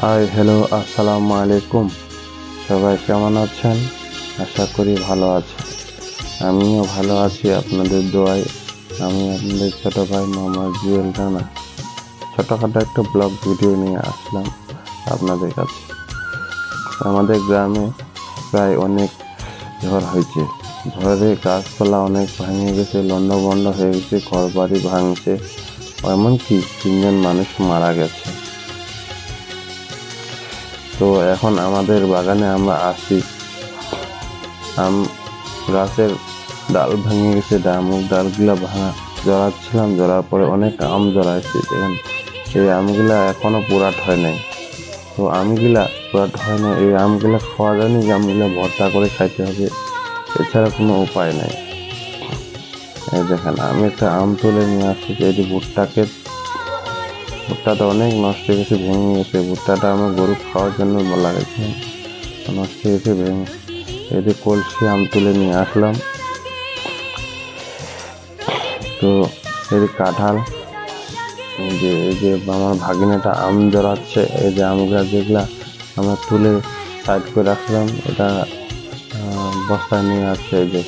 Hi hello আসসালামু আলাইকুম। সবাই কেমন আছেন? আশা করি ভালো আছেন। আমিও ভালো আছি আপনাদের দোয়ায়। আমি আপনাদের ছোট ভাই মোহাম্মদ জুয়েল রানা ছোটখাটো একটা ব্লগ ভিডিও নিয়ে আসলাম আপনাদের কাছে। আমাদের গ্রামে প্রায় অনেক ঝড় হয়েছে। ঝড়ে গাছপালা অনেক ভেঙে গেছে, লন্ডভন্ড হয়ে গেছে, ঘরবাড়ি ভাঙছে, এমনকি 3জন মানুষ মারা গেছে। তো এখন আমাদের বাগানে আমরা আসি, আম গাছের ডাল ভেঙে গেছে, ডালগুলা ভাঙা জড়াচ্ছিলাম, জড়ার পরে অনেক আম জড়াইছে। দেখেন এই আমগুলা এখনো পুরাট হয় নাই। তো আমগুলা পুরাট হয় না, এই আমগুলা খাওয়া যায়নি, যে আমগুলা ভর্তা করে খাইতে হবে, এছাড়া কোনো উপায় নাই। এই দেখেন আমি একটা আম তুলে নিয়ে আসছি। এই যে ভুট্টাটা অনেক নষ্ট হয়ে গেছে, ভেঙে গেছে। ভুট্টাটা আমার গরু খাওয়ার জন্য লাগাইছে, নষ্ট হয়ে গেছে, ভেঙে। এই যে কলসি আম তুলে নিয়ে আসলাম। তো এই যে কাঁঠাল, এই যে আমার ভাগিনাটা আম জড়াচ্ছে। এই যে আমগুলা যেগুলা আমরা তুলে সাইড করে রাখলাম, এটা বস্তায় নিয়ে আসছে। এই যে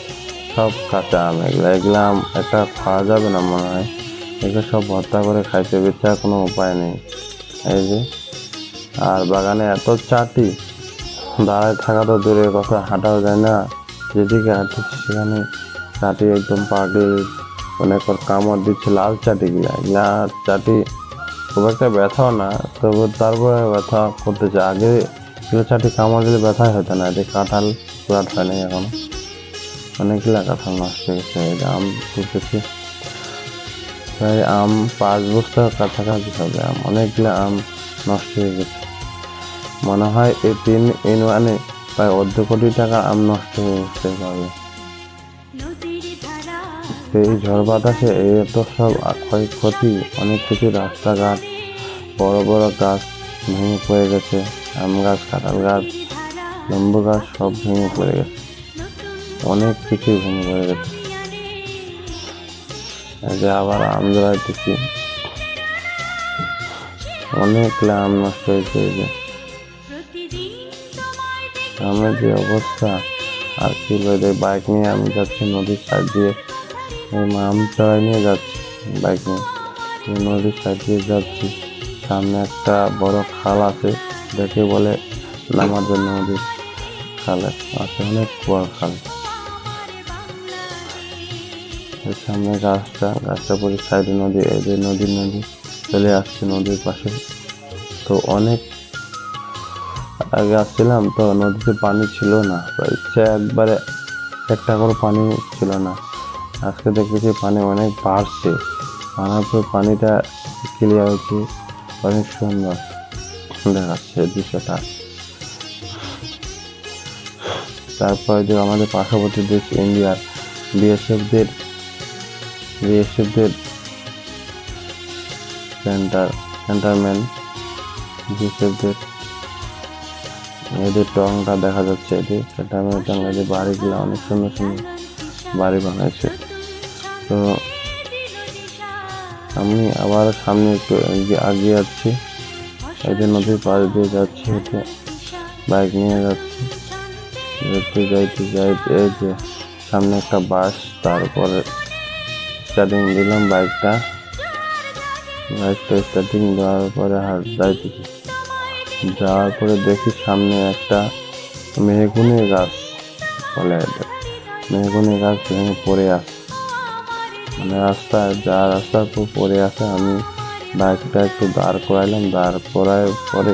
সব কাঁচা আম, এগুলা আম একটা খাওয়া যাবে না মনে হয়, এগুলো সব ভর্তা করে খাইতে হবে, এছাড়া কোনো উপায় নেই। এই যে আর বাগানে এত চাটি, দাঁড়ায় থাকা তো দূরের কথা, হাঁটাও যায় না। যেদিকে হাঁটছি সেখানে চাটি একদম পাগল, অনেক কামড় দিচ্ছে। লাল চাটিগুলা, এগুলা চাটি খুব একটা ব্যথাও না, তবে তারপরে ব্যথা করতেছে। আগে এগুলো চাটি কামড় দিলে ব্যথাই হতো না। এতে কাঁঠাল পুরাট হয় নাই এখনো, অনেকগুলা কাঁঠাল নষ্ট হয়ে গেছে। এই আম তুলতেছি, প্রায় আম 5 বস্তার কাছাকাছি হবে আম, অনেকগুলা আম নষ্ট হয়ে গেছে। মনে হয় এই 3 in 1 প্রায় 1.5 কোটি টাকা আম নষ্ট হয়ে গেছে ভাবে। এই ঝড় বাতাসে এত সব ক্ষয়ক্ষতি, অনেক কিছু, রাস্তাঘাট, বড় বড় গাছ ভেঙে পড়ে গেছে। আম গাছ, কাঁঠাল গাছ, লেম্বু গাছ সব ভেঙে পড়ে গেছে, অনেক কিছু ভেঙে পড়ে গেছে। এই যে আবার আম জড়াইতেছি, অনেকগুলা আম নষ্ট হয়েছে। এই যে আমের যে অবস্থা, আর কি বলে। বাইক নিয়ে আমি যাচ্ছি নদীর সাইড দিয়ে, আম চড়াই নিয়ে যাচ্ছি বাইক নিয়ে, নদীর সাইড দিয়ে যাচ্ছি। সামনে একটা বড় খাল আছে, দেখে বলে নামার জন্য নদীর খালে আছে, অনেক বড় খাল। সামনে গাছটা পরে সাইডে নদী। এই যে নদী চলে আসছে নদীর পাশে। তো অনেক আগে আসছিলাম তো নদীতে পানি ছিল না, ইচ্ছে একবারে একটা করে পানি ছিল না। আজকে দেখতেছি পানি অনেক বাড়ছে, বাড়ার পর পানিটা ক্লিয়ার হচ্ছে, অনেক সুন্দর দেখাচ্ছে দৃশ্যটা। তারপরে যে আমাদের পার্শ্ববর্তী দেশ ইন্ডিয়ার বিএসএফদের সেন্টারম্যান, বিএসএফদের এদের টংটা দেখা যাচ্ছে। এদের সেন্টারম্যান টং, এদের বাড়িগুলো অনেক সুন্দর সুন্দর বাড়ি বানাইছে। তো আমি আবার সামনে একটু আগিয়ে যাচ্ছি, এই যে নদীর পাশ দিয়ে যাচ্ছি, হেঁটে বাইক নিয়ে যাচ্ছি। যাইতে এই যে সামনে একটা বাস, তারপরে স্টার্টিং দিলাম বাইকটা স্টার্টিং দেওয়ার পরে যাইতেছি। যাওয়ার পরে দেখি সামনে একটা মেহগুনি গাছ, বলে মেহগুনি গাছ ভেঙে পড়ে আছে, মানে রাস্তার উপর পড়ে আছে। আমি বাইকটা একটু দাঁড় করাইলাম, দাঁড় করার পরে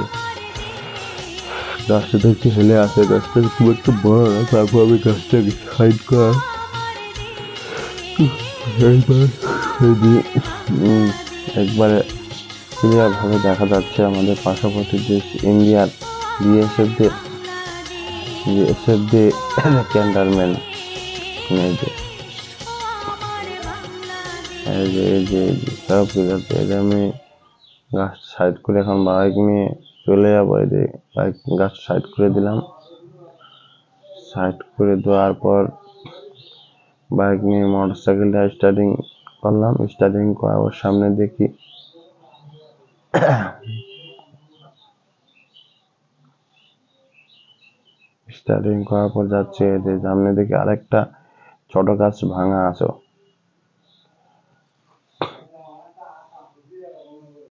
গাছটা দেখছি হেলে আছে, গাছটা খুব একটু বড় না। তারপর আমি গাছটাকে সাইড করা, একবারে ক্লিয়ার ভাবে দেখা যাচ্ছে আমাদের পার্শ্ববর্তী দেশ ইন্ডিয়ার বিএসএফদের ক্যান্টনমেন্ট। এই যে সব কিছু আছে। আমি গাছ সাইড করে এখন বাইক নিয়ে চলে যাবো। এই যে বাইক গাছ সাইড করে দিলাম, সাইড করে দেওয়ার পর বাইক নিয়ে মোটরসাইকেলটা স্টার্টিং করলাম। স্টার্টিং করার সামনে দেখি স্টার্টিং করার পর যাচ্ছে, যে সামনে দিকে আরেকটা ছোট গাছ ভাঙা আছে।